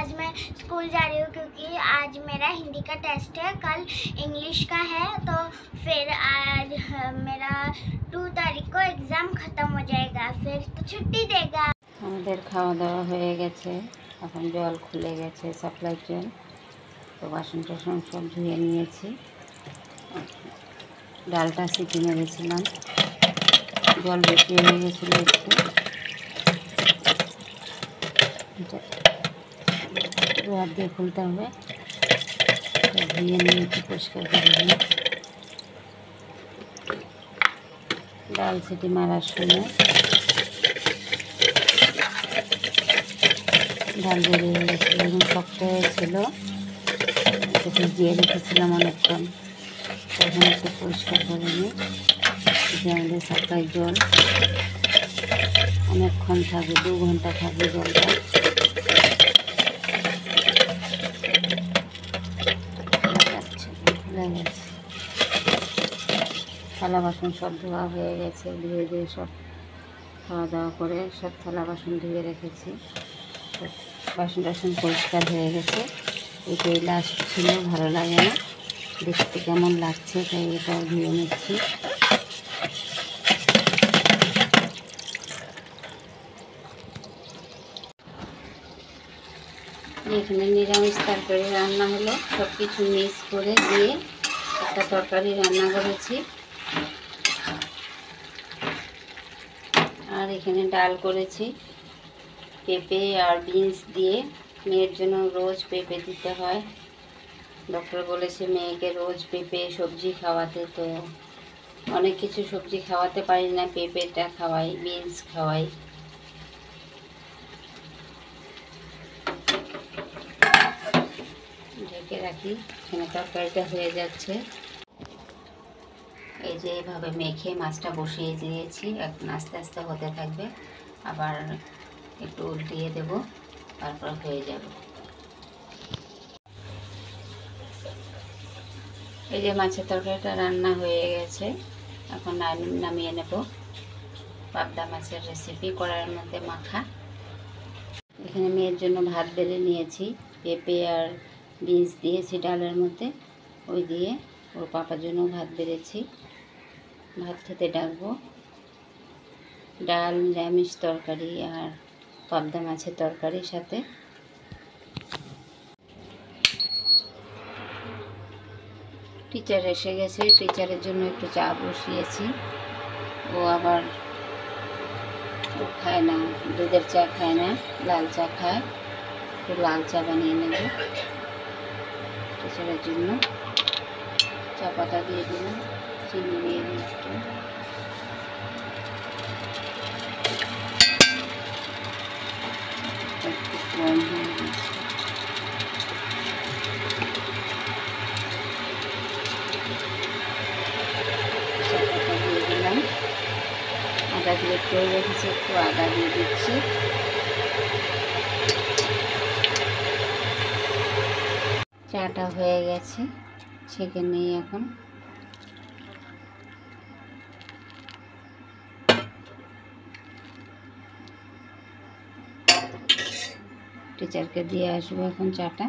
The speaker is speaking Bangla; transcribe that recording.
आज मैं स्कूल जा रही हूँ क्योंकि आज मेरा हिंदी का टेस्ट है, कल इंग्लिश का है। तो फिर आज मेरा 2 तारीख को एग्ज़ाम ख़त्म हो जाएगा, फिर तो छुट्टी देगा। আমাদের খাওয়া দাওয়া হয়ে গেছে, এখন জল খুলে গেছে, সাপ্লাই জল। তো বাসন টাসন সব ধুয়ে নিয়েছি। ডালটা সিটি মেরেছিলাম, জল বেশি হয়ে গেছিলো একটু, হাত দিয়ে খুলতে হবে। ধুয়ে নিয়েছি, পরিষ্কার করে নিয়ে ডাল সিটি মারার সময় ডাল বেরিয়ে গেছিলো এবং শক্ত হয়েছিল, ভিজিয়ে রেখেছিলাম অনেকক্ষণ। তখন একটু পরিষ্কার করে নিই। যে আমাদের সাপ্লাই জল অনেকক্ষণ থাকবে, 2 ঘন্টা থাকবে জলটা। খুলে গেছে, থালা বাসন সব ধোয়া হয়ে গেছে। ধুয়ে দিয়ে সব খাওয়া দাওয়া করে সব থালা বাসন ধুয়ে রেখেছি। বাসন টাসন পরিষ্কার হয়ে গেছে। এটাই লাস্ট ছিল, ভালো লাগে না, দেখতে কেমন লাগছে, তাই এটাও ধুয়ে নিচ্ছি। এখানে নিরামিষ তরকারি রান্না হলো, সব কিছু মিক্স করে দিয়ে একটা তরকারি রান্না করেছি। আর এখানে ডাল করেছি পেঁপে আর বিনস দিয়ে। মেয়ের জন্য রোজ পেঁপে দিতে হয়, ডক্টর বলেছে মেয়েকে রোজ পেঁপে সবজি খাওয়াতে। তো অনেক কিছু সবজি খাওয়াতে পারি না, পেঁপেটা খাওয়াই, বিনস খাওয়াই। ঢেকে রাখি, এখানে তরকারিটা হয়ে যাচ্ছে। এই যে এইভাবে মেখে মাছটা বসিয়ে দিয়েছি, এখন আস্তে আস্তে হতে থাকবে। আবার একটু উল্টিয়ে দেব, তারপর হয়ে যাবে। এই যে মাছের তরকারিটা রান্না হয়ে গেছে, এখন নামিয়ে নেব। পাবদা মাছের রেসিপি, কড়াইয়ের মধ্যে মাখা। এখানে মেয়ের জন্য ভাত বেড়ে নিয়েছি, পেঁপে আর বিনস দিয়েছি ডালের মধ্যে, ওই দিয়ে ওর পাপার জন্য ভাত বেড়েছি। ভাত খেতে ডাকবো। ডাল, নিরামিষ তরকারি আর পাবদা মাছের তরকারির সাথে। টিচার এসে গেছে, টিচারের জন্য একটু চা বসিয়েছি। ও আবার খায় না, দুধের চা খায় না, লাল চা খায়। একটু লাল চা বানিয়ে নেব টিচারের জন্য। চা পাতা দিয়ে দিলাম, চিনি দিয়ে দিই একটু। গরম হয়ে গেছে, চা পাতা দিয়ে দিলাম। আদা দিয়ে করে রেখেছি, একটু আদা দিয়ে দিচ্ছি। চাটা হয়ে গেছে, ছেঁকে নিই এখন। টিচারকে দিয়ে আসবো এখন চাটা।